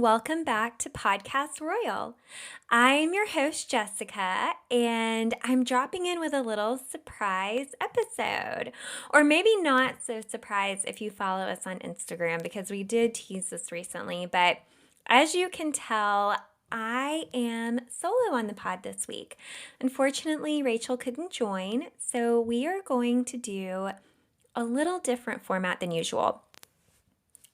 welcome back to Podcast Royal. I'm your host, Jessica, and I'm dropping in with a little surprise episode. Or maybe not so surprise if you follow us on Instagram, because we did tease this recently. But as you can tell, I am solo on the pod this week. Unfortunately, Rachel couldn't join, so we are going to do a little different format than usual.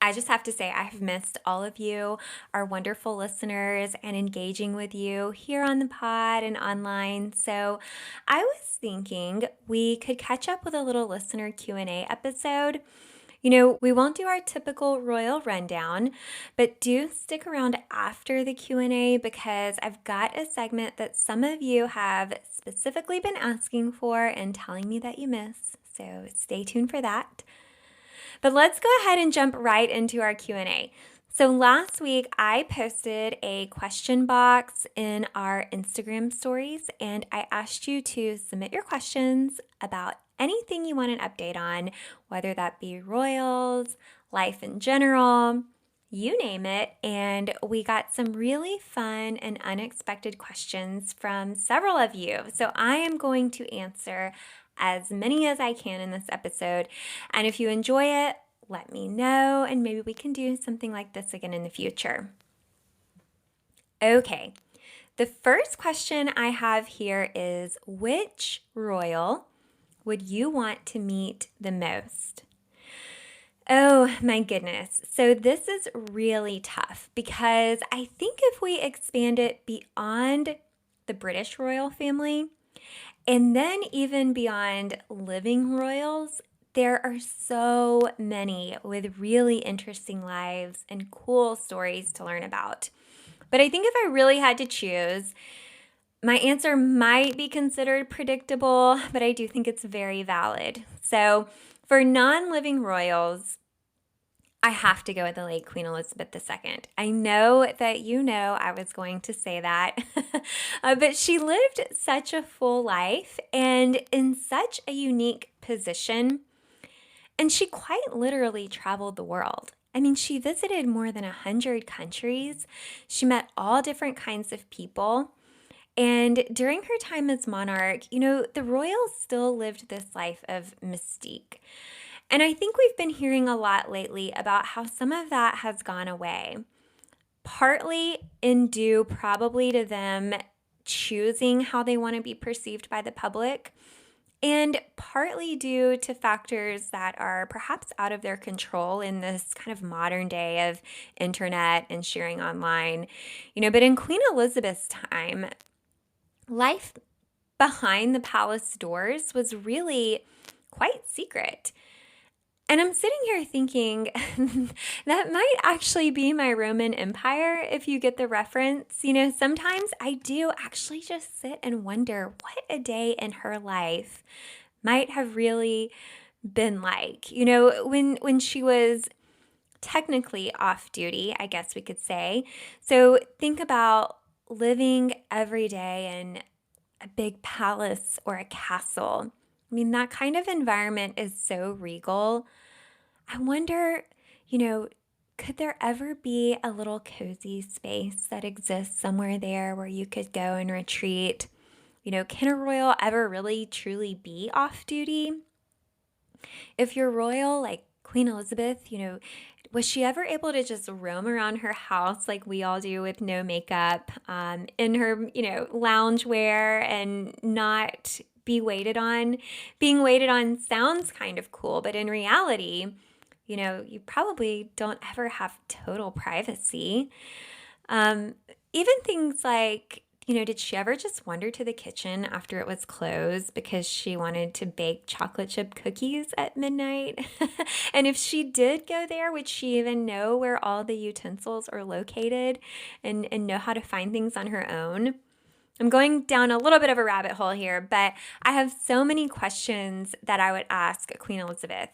I just have to say, I have missed all of you, our wonderful listeners, and engaging with you here on the pod and online. So I was thinking we could catch up with a little listener Q&A episode. We won't do our typical royal rundown, but do stick around after the Q&A because I've got a segment that some of you have specifically been asking for and telling me that you miss. So stay tuned for that. But let's go ahead and jump right into our Q&A. So last week, I posted a question box in our Instagram stories, and I asked you to submit your questions about anything you want an update on, whether that be royals, life in general, you name it. And we got some really fun and unexpected questions from several of you. So I am going to answer as many as I can in this episode. And if you enjoy it, let me know, and maybe we can do something like this again in the future. Okay, the first question I have here is, which royal would you want to meet the most? Oh my goodness. So this is really tough because I think if we expand it beyond the British royal family, and then even beyond living royals, there are so many with really interesting lives and cool stories to learn about. But I think if I really had to choose, my answer might be considered predictable, but I do think it's very valid. So for non-living royals, I have to go with the late Queen Elizabeth II. I know that you know I was going to say that, but she lived such a full life and in such a unique position, and she quite literally traveled the world. I mean, she visited more than 100 countries. She met all different kinds of people. And during her time as monarch, the royals still lived this life of mystique. And I think we've been hearing a lot lately about how some of that has gone away, partly in due probably to them choosing how they want to be perceived by the public, and partly due to factors that are perhaps out of their control in this kind of modern day of internet and sharing online. But in Queen Elizabeth's time, life behind the palace doors was really quite secret. And I'm sitting here thinking that might actually be my Roman Empire, if you get the reference. Sometimes I do actually just sit and wonder what a day in her life might have really been like. When she was technically off duty, I guess we could say. So think about living every day in a big palace or a castle. I mean, that kind of environment is so regal. I wonder, could there ever be a little cozy space that exists somewhere there where you could go and retreat? Can a royal ever really truly be off duty? If you're royal like Queen Elizabeth, was she ever able to just roam around her house like we all do with no makeup, in her, loungewear and not be waited on? Being waited on sounds kind of cool, but in reality, you probably don't ever have total privacy. Even things like, did she ever just wander to the kitchen after it was closed because she wanted to bake chocolate chip cookies at midnight? And if she did go there, would she even know where all the utensils are located and know how to find things on her own? I'm going down a little bit of a rabbit hole here, but I have so many questions that I would ask Queen Elizabeth.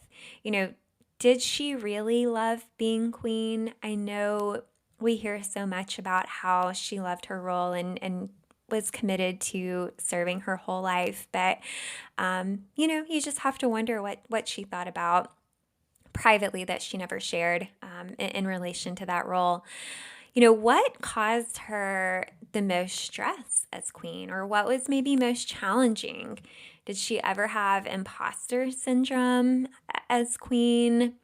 Did she really love being queen? I know we hear so much about how she loved her role and was committed to serving her whole life. But, you just have to wonder what she thought about privately that she never shared in relation to that role. What caused her the most stress as queen, or what was maybe most challenging? Did she ever have imposter syndrome as queen?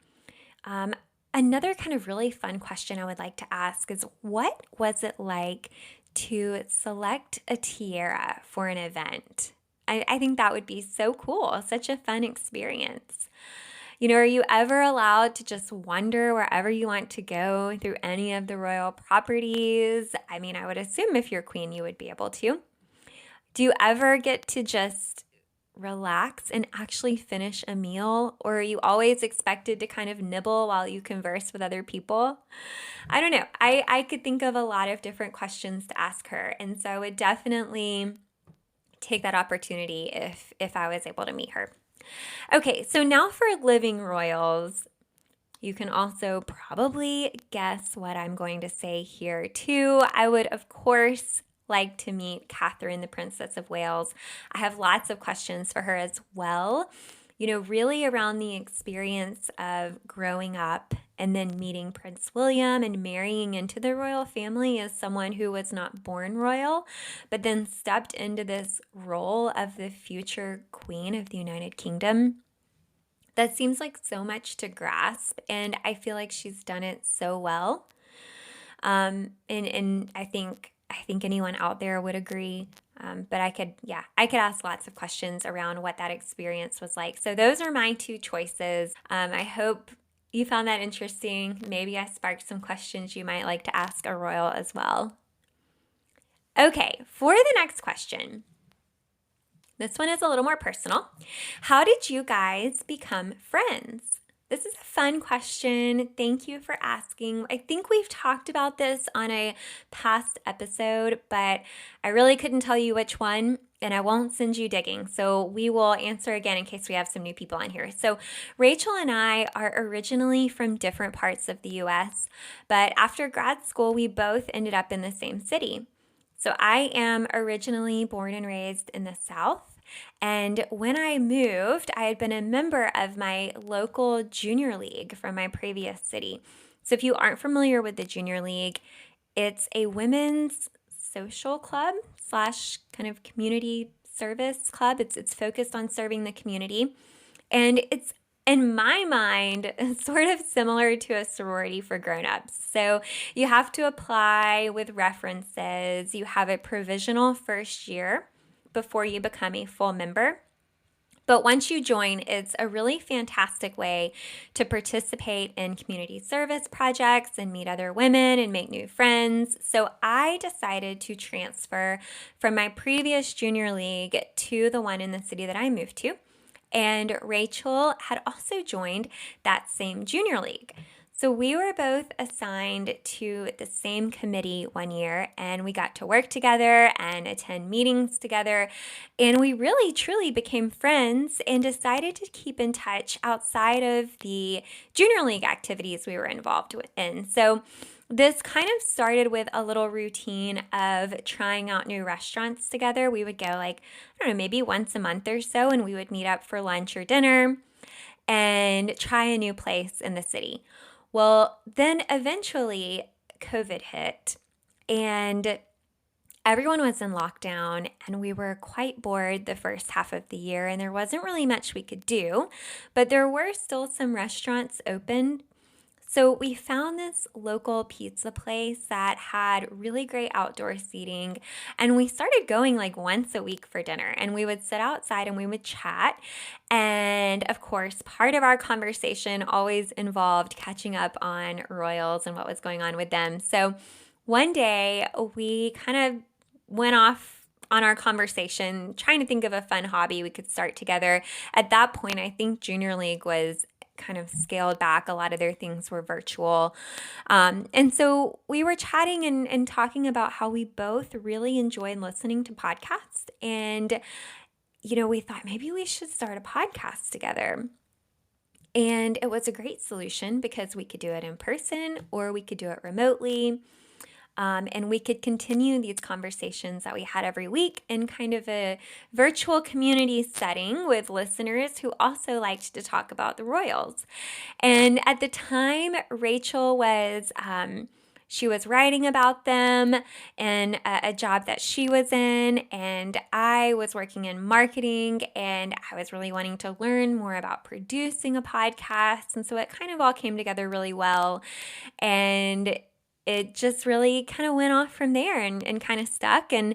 Um, Another kind of really fun question I would like to ask is, what was it like to select a tiara for an event? I think that would be so cool, such a fun experience. Are you ever allowed to just wander wherever you want to go through any of the royal properties? I mean, I would assume if you're queen, you would be able to. Do you ever get to just relax and actually finish a meal? Or are you always expected to kind of nibble while you converse with other people? I don't know. I could think of a lot of different questions to ask her. And so I would definitely take that opportunity if I was able to meet her. Okay, so now for living royals. You can also probably guess what I'm going to say here too. I would, of course, like to meet Catherine, the Princess of Wales. I have lots of questions for her as well. Really around the experience of growing up and then meeting Prince William and marrying into the royal family as someone who was not born royal, but then stepped into this role of the future queen of the United Kingdom. That seems like so much to grasp, and I feel like she's done it so well. And I think anyone out there would agree. But I could ask lots of questions around what that experience was like. So those are my two choices. I hope you found that interesting. Maybe I sparked some questions you might like to ask a royal as well. Okay, for the next question. This one is a little more personal. How did you guys become friends? This is a fun question. Thank you for asking. I think we've talked about this on a past episode, but I really couldn't tell you which one, and I won't send you digging. So we will answer again in case we have some new people on here. So Rachel and I are originally from different parts of the U.S., but after grad school, we both ended up in the same city. So I am originally born and raised in the South. And when I moved, I had been a member of my local junior league from my previous city. So if you aren't familiar with the junior league, it's a women's social club / kind of community service club. It's focused on serving the community. And it's, in my mind, sort of similar to a sorority for grown-ups. So you have to apply with references. You have a provisional first year before you become a full member. But once you join, it's a really fantastic way to participate in community service projects and meet other women and make new friends. So I decided to transfer from my previous junior league to the one in the city that I moved to. And Rachel had also joined that same junior league. So we were both assigned to the same committee one year, and we got to work together and attend meetings together. And we really, truly became friends and decided to keep in touch outside of the junior league activities we were involved in. So this kind of started with a little routine of trying out new restaurants together. We would go maybe once a month or so, and we would meet up for lunch or dinner and try a new place in the city. Well, then eventually COVID hit and everyone was in lockdown, and we were quite bored the first half of the year, and there wasn't really much we could do, but there were still some restaurants open. So we found this local pizza place that had really great outdoor seating, and we started going once a week for dinner, and we would sit outside and we would chat. And of course, part of our conversation always involved catching up on royals and what was going on with them. So one day we kind of went off on our conversation, trying to think of a fun hobby we could start together. At that point, I think Junior League was kind of scaled back. A lot of their things were virtual. And so we were chatting and talking about how we both really enjoyed listening to podcasts. And, we thought maybe we should start a podcast together. And it was a great solution because we could do it in person or we could do it remotely. And we could continue these conversations that we had every week in kind of a virtual community setting with listeners who also liked to talk about the royals. And at the time, Rachel was she was writing about them in a job that she was in, and I was working in marketing, and I was really wanting to learn more about producing a podcast. And so it kind of all came together really well. And it just really kind of went off from there and kind of stuck. And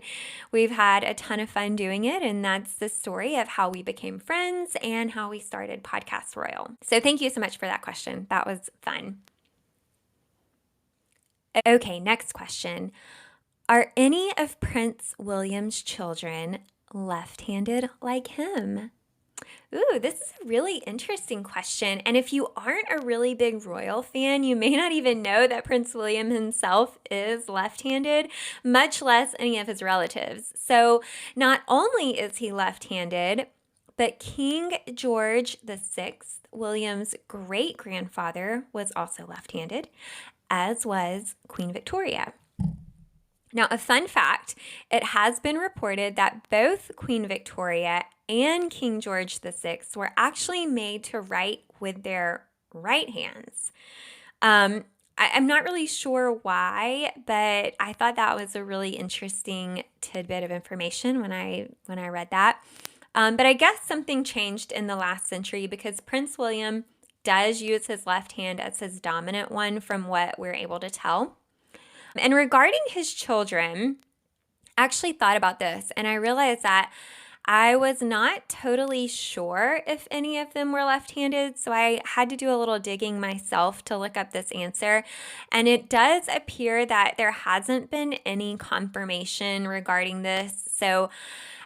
we've had a ton of fun doing it. And that's the story of how we became friends and how we started Podcast Royal. So thank you so much for that question. That was fun. Okay, next question. Are any of Prince William's children left-handed like him? Ooh, this is a really interesting question. And if you aren't a really big royal fan, you may not even know that Prince William himself is left-handed, much less any of his relatives. So not only is he left-handed, but King George VI, William's great-grandfather, was also left-handed, as was Queen Victoria. Now, a fun fact, it has been reported that both Queen Victoria and King George VI were actually made to write with their right hands. I'm not really sure why, but I thought that was a really interesting tidbit of information when I read that. But I guess something changed in the last century because Prince William does use his left hand as his dominant one from what we're able to tell. And regarding his children, I actually thought about this and I realized that I was not totally sure if any of them were left-handed, so I had to do a little digging myself to look up this answer. And it does appear that there hasn't been any confirmation regarding this. So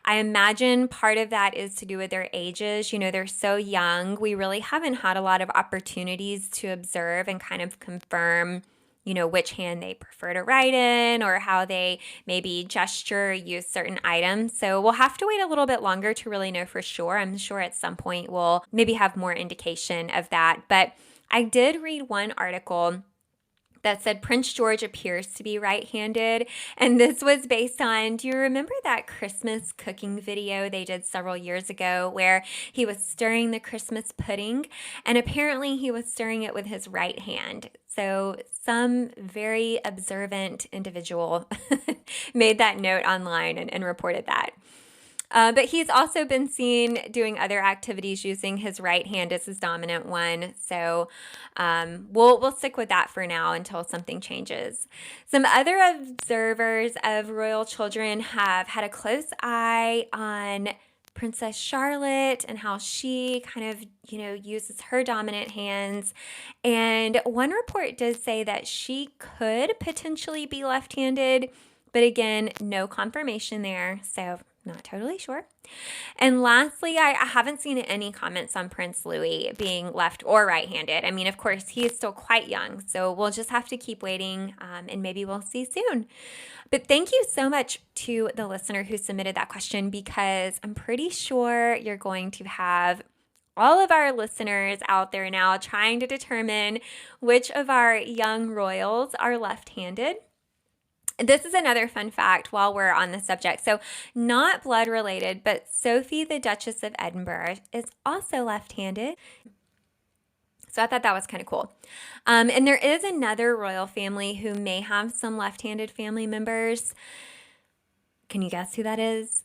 I imagine part of that is to do with their ages. You know, they're so young. We really haven't had a lot of opportunities to observe and kind of confirm, you know, which hand they prefer to write in or how they maybe gesture, use certain items. So we'll have to wait a little bit longer to really know for sure. I'm sure at some point we'll maybe have more indication of that. But I did read one article that said Prince George appears to be right-handed. And this was based on, do you remember that Christmas cooking video they did several years ago where he was stirring the Christmas pudding? And apparently he was stirring it with his right hand. So some very observant individual made that note online and reported that. But he's also been seen doing other activities using his right hand as his dominant one. So we'll stick with that for now until something changes. Some other observers of royal children have had a close eye on Princess Charlotte and how she kind of, you know, uses her dominant hands. And one report does say that she could potentially be left-handed, but again, no confirmation there. So not totally sure. And lastly, I haven't seen any comments on Prince Louis being left or right-handed. I mean, of course, he is still quite young, so we'll just have to keep waiting and maybe we'll see soon. But thank you so much to the listener who submitted that question because I'm pretty sure you're going to have all of our listeners out there now trying to determine which of our young royals are left-handed. This is another fun fact while we're on the subject. So not blood related, but Sophie, the Duchess of Edinburgh, is also left-handed. So I thought that was kind of cool. And there is another royal family who may have some left-handed family members. Can you guess who that is?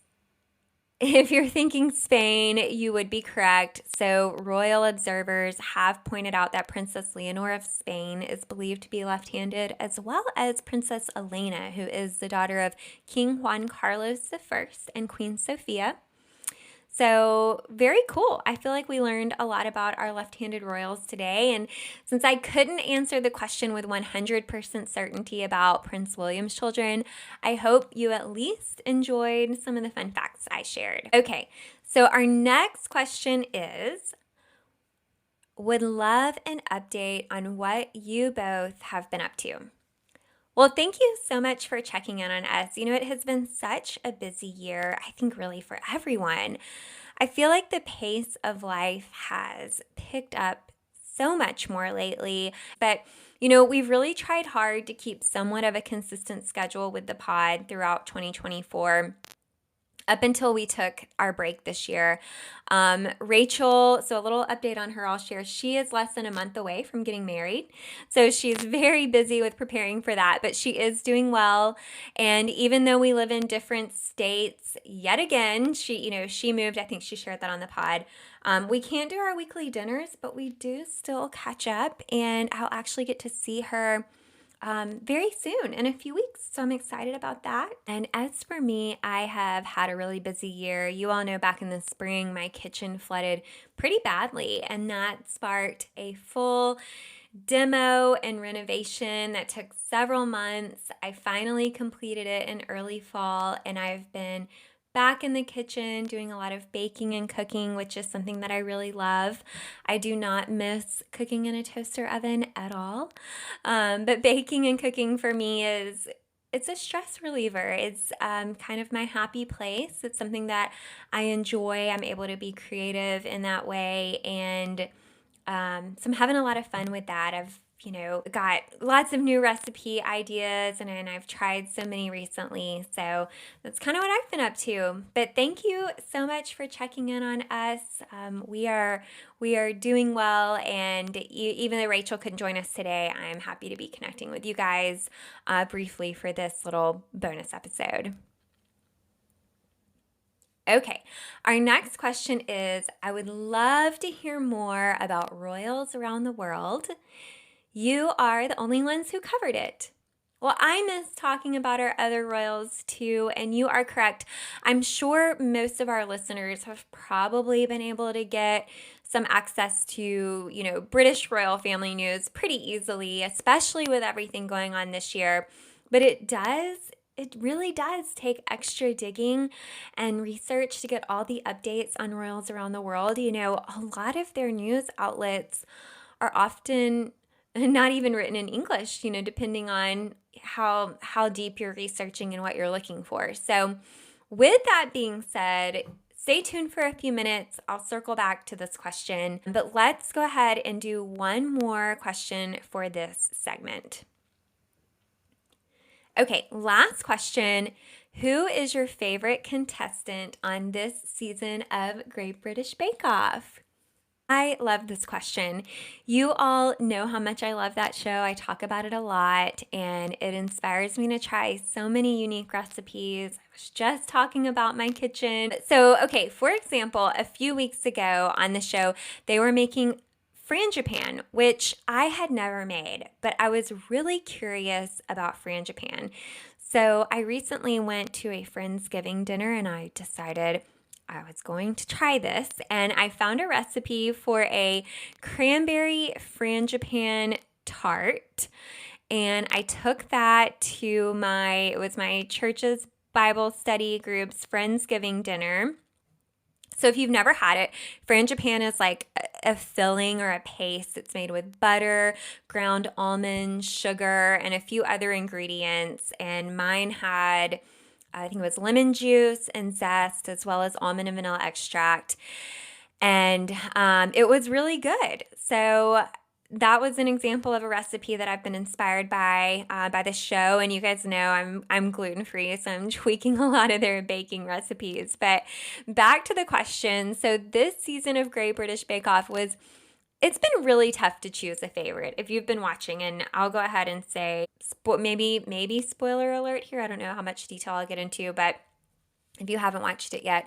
If you're thinking Spain, you would be correct. So royal observers have pointed out that Princess Leonor of Spain is believed to be left-handed, as well as Princess Elena, who is the daughter of King Juan Carlos I and Queen Sofia. So very cool. I feel like we learned a lot about our left-handed royals today. And since I couldn't answer the question with 100% certainty about Prince William's children, I hope you at least enjoyed some of the fun facts I shared. Okay, so our next question is, would love an update on what you both have been up to. Well, thank you so much for checking in on us. You know, it has been such a busy year, I think really for everyone. I feel like the pace of life has picked up so much more lately, but you know, we've really tried hard to keep somewhat of a consistent schedule with the pod throughout 2024. up until we took our break this year. Rachel, so a little update on her I'll share. She is less than a month away from getting married. So she's very busy with preparing for that, but she is doing well. And even though we live in different states, yet again, she moved. I think she shared that on the pod. We can't do our weekly dinners, but we do still catch up, and I'll actually get to see her very soon in a few weeks. So I'm excited about that. And as for me, I have had a really busy year. You all know back in the spring, my kitchen flooded pretty badly, and that sparked a full demo and renovation that took several months. I finally completed it in early fall, and I've been back in the kitchen doing a lot of baking and cooking, which is something that I really love. I do not miss cooking in a toaster oven at all. But baking and cooking for me it's a stress reliever. It's kind of my happy place. It's something that I enjoy. I'm able to be creative in that way, and so I'm having a lot of fun with that. I've got lots of new recipe ideas, and I've tried so many recently. So that's kind of what I've been up to. But thank you so much for checking in on us. We are doing well, and even though Rachel couldn't join us today, I'm happy to be connecting with you guys briefly for this little bonus episode. Okay, our next question is, I would love to hear more about royals around the world. You are the only ones who covered it. Well, I miss talking about our other royals too, and you are correct. I'm sure most of our listeners have probably been able to get some access to, British royal family news pretty easily, especially with everything going on this year. But it really does take extra digging and research to get all the updates on royals around the world. A lot of their news outlets are often not even written in English, depending on how deep you're researching and what you're looking for. So with that being said, stay tuned for a few minutes. I'll circle back to this question, but let's go ahead and do one more question for this segment. Okay, last question. Who is your favorite contestant on this season of Great British Bake Off? I love this question. You all know how much I love that show. I talk about it a lot, and it inspires me to try so many unique recipes. I was just talking about my kitchen. So, okay, for example, a few weeks ago on the show, they were making frangipan, which I had never made, but I was really curious about frangipan. So I recently went to a Friendsgiving dinner, and I decided I was going to try this, and I found a recipe for a cranberry frangipan tart, and I took that to my church's Bible study group's Friendsgiving dinner. So if you've never had it, frangipan is like a filling or a paste. It's made with butter, ground almonds, sugar, and a few other ingredients. And mine had, I think it was lemon juice and zest, as well as almond and vanilla extract. And it was really good. So that was an example of a recipe that I've been inspired by the show. And you guys know I'm gluten-free, so I'm tweaking a lot of their baking recipes. But back to the question. So this season of Great British Bake Off it's been really tough to choose a favorite if you've been watching. And I'll go ahead and say, maybe spoiler alert here. I don't know how much detail I'll get into, but if you haven't watched it yet.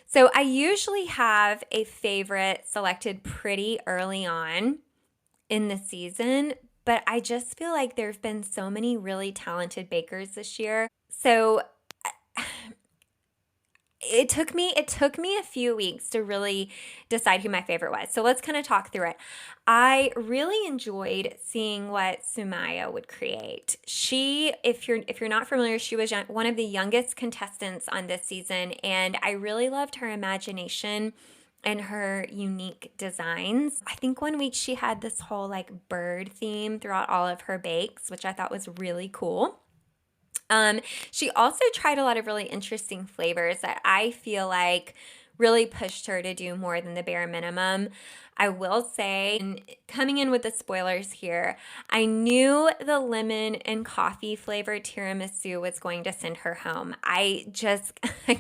So I usually have a favorite selected pretty early on in the season, but I just feel like there have been so many really talented bakers this year. So it took me a few weeks to really decide who my favorite was. So let's kind of talk through it. I really enjoyed seeing what Sumaya would create. She, if you're not familiar, she was one of the youngest contestants on this season, and I really loved her imagination and her unique designs. I think one week she had this whole like bird theme throughout all of her bakes, which I thought was really cool. She also tried a lot of really interesting flavors that I feel like really pushed her to do more than the bare minimum. I will say, and coming in with the spoilers here, I knew the lemon and coffee flavored tiramisu was going to send her home. I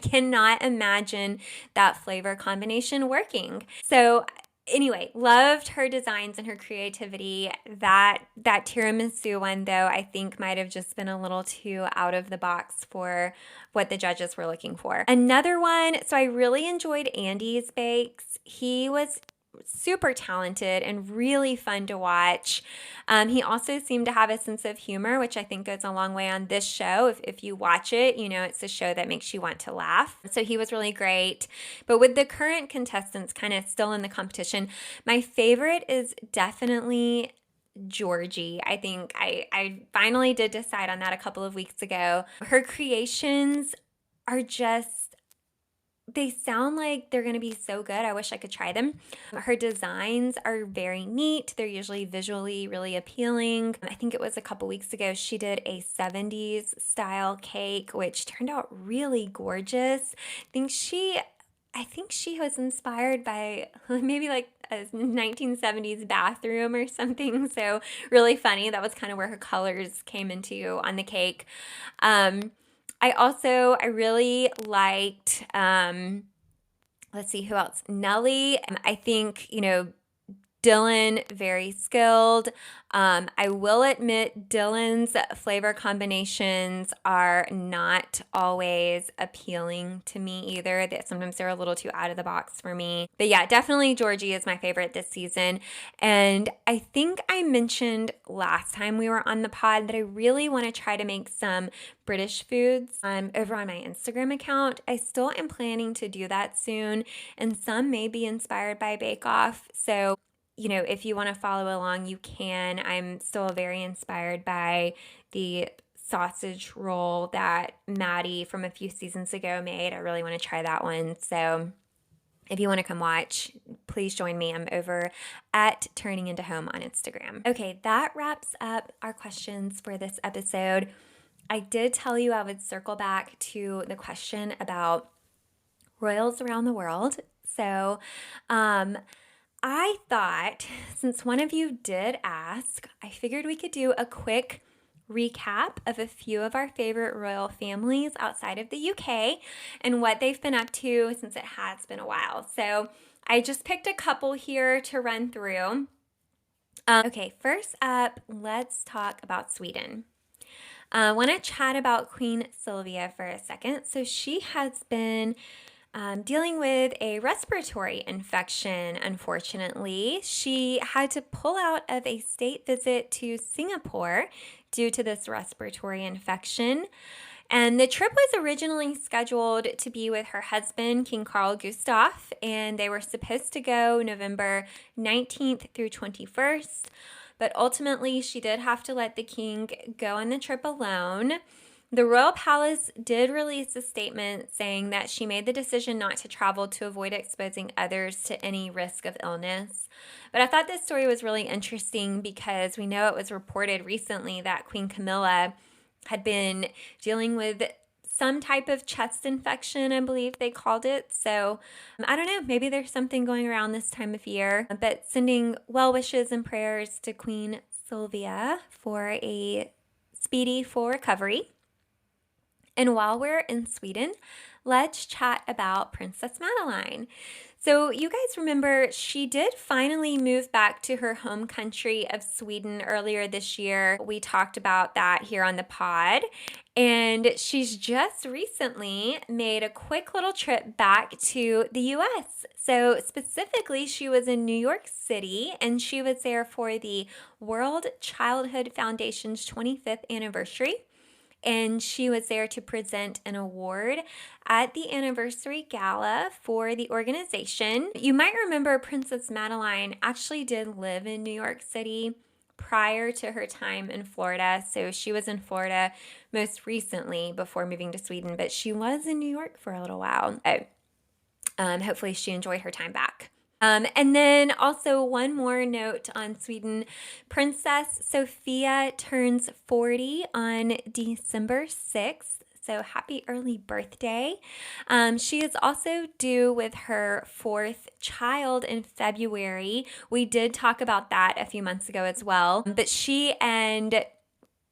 cannot imagine that flavor combination working. So anyway, loved her designs and her creativity. That tiramisu one, though, I think might have just been a little too out of the box for what the judges were looking for. Another one, so I really enjoyed Andy's bakes. He was super talented and really fun to watch. He also seemed to have a sense of humor, which I think goes a long way on this show. If you watch it, you know, it's a show that makes you want to laugh. So he was really great. But with the current contestants kind of still in the competition, my favorite is definitely Georgie. I think I finally did decide on that a couple of weeks ago. Her creations are they sound like they're going to be so good. I wish I could try them. Her designs are very neat. They're usually visually really appealing. I think it was a couple weeks ago she did a 70s style cake, which turned out really gorgeous. I think she was inspired by maybe like a 1970s bathroom or something. So really funny. That was kind of where her colors came into on the cake. I really liked, let's see, who else? Nellie. I think, Dylan, very skilled. I will admit Dylan's flavor combinations are not always appealing to me either. Sometimes they're a little too out of the box for me. But yeah, definitely Georgie is my favorite this season. And I think I mentioned last time we were on the pod that I really want to try to make some British foods over on my Instagram account. I still am planning to do that soon, and some may be inspired by Bake Off. So if you want to follow along, you can. I'm still very inspired by the sausage roll that Maddie from a few seasons ago made. I really want to try that one. So if you want to come watch, please join me. I'm over at Turning Into Home on Instagram. Okay, that wraps up our questions for this episode. I did tell you I would circle back to the question about royals around the world. So, I thought, since one of you did ask, I figured we could do a quick recap of a few of our favorite royal families outside of the UK and what they've been up to since it has been a while. So I just picked a couple here to run through. Okay, first up, let's talk about Sweden. I want to chat about Queen Sylvia for a second. So she has been dealing with a respiratory infection, unfortunately. She had to pull out of a state visit to Singapore due to this respiratory infection. And the trip was originally scheduled to be with her husband, King Carl Gustaf, and they were supposed to go November 19th through 21st. But ultimately, she did have to let the king go on the trip alone. The Royal Palace did release a statement saying that she made the decision not to travel to avoid exposing others to any risk of illness. But I thought this story was really interesting because we know it was reported recently that Queen Camilla had been dealing with some type of chest infection, I believe they called it. So I don't know, maybe there's something going around this time of year. But sending well wishes and prayers to Queen Sylvia for a speedy full recovery. And while we're in Sweden, let's chat about Princess Madeline. So you guys remember she did finally move back to her home country of Sweden earlier this year. We talked about that here on the pod. And she's just recently made a quick little trip back to the US. So specifically, she was in New York City and she was there for the World Childhood Foundation's 25th anniversary. And she was there to present an award at the anniversary gala for the organization. You might remember Princess Madeline actually did live in New York City prior to her time in Florida. So she was in Florida most recently before moving to Sweden, but she was in New York for a little while. Hopefully she enjoyed her time back. And then also one more note on Sweden. Princess Sophia turns 40 on December 6th. So happy early birthday. She is also due with her fourth child in February. We did talk about that a few months ago as well. But she and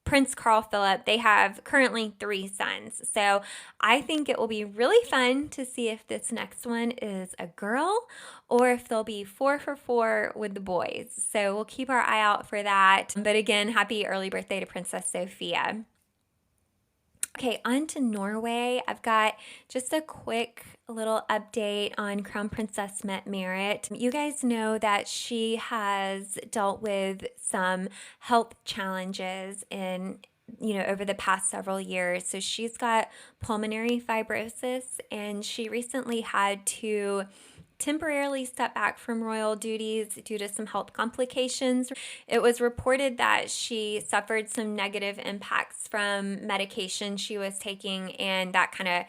Prince Carl Philip, they have currently 3 sons. So I think it will be really fun to see if this next one is a girl or if they'll be 4 for 4 with the boys. So we'll keep our eye out for that. But again, happy early birthday to Princess Sophia. Okay, on to Norway. I've got just a quick little update on Crown Princess Mette-Marit. You guys know that she has dealt with some health challenges over the past several years. So she's got pulmonary fibrosis, and she recently had to temporarily step back from royal duties due to some health complications. It was reported that she suffered some negative impacts from medication she was taking, and that kind of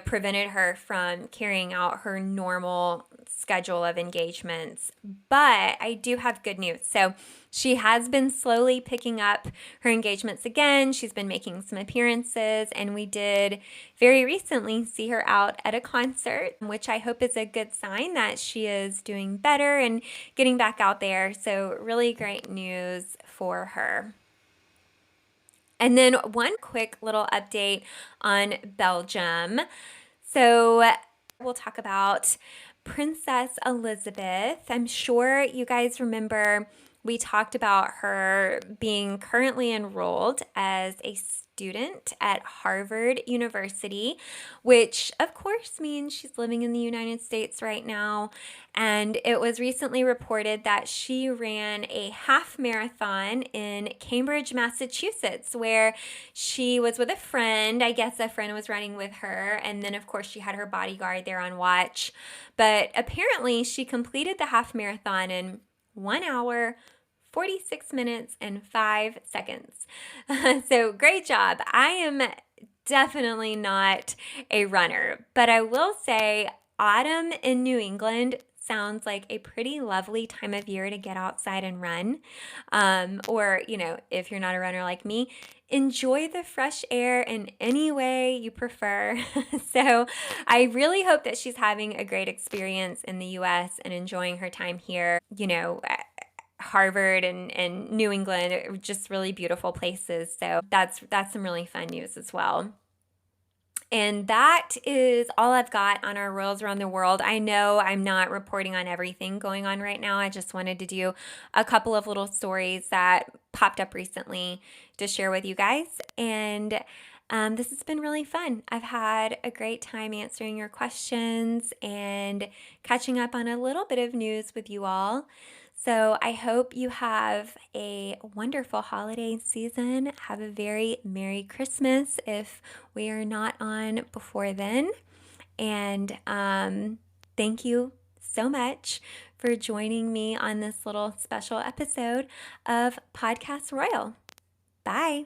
prevented her from carrying out her normal schedule of engagements. But I do have good news. So she has been slowly picking up her engagements again. She's been making some appearances, and we did very recently see her out at a concert, which I hope is a good sign that she is doing better and getting back out there. So really great news for her. And then one quick little update on Belgium. So we'll talk about Princess Elizabeth. I'm sure you guys remember we talked about her being currently enrolled as a student at Harvard University, which of course means she's living in the United States right now. And it was recently reported that she ran a half marathon in Cambridge, Massachusetts, where she was with a friend. I guess a friend was running with her. And then, of course, she had her bodyguard there on watch. But apparently, she completed the half marathon in 1 hour, 46 minutes, and 5 seconds. So great job. I am definitely not a runner, but I will say autumn in New England sounds like a pretty lovely time of year to get outside and run. Or, if you're not a runner like me, enjoy the fresh air in any way you prefer. So I really hope that she's having a great experience in the US and enjoying her time here. Harvard and New England are just really beautiful places. So that's some really fun news as well. And that is all I've got on our royals around the world. I know I'm not reporting on everything going on right now. I just wanted to do a couple of little stories that popped up recently to share with you guys. And this has been really fun. I've had a great time answering your questions and catching up on a little bit of news with you all. So I hope you have a wonderful holiday season. Have a very Merry Christmas if we are not on before then. And thank you so much for joining me on this little special episode of Podcast Royal. Bye.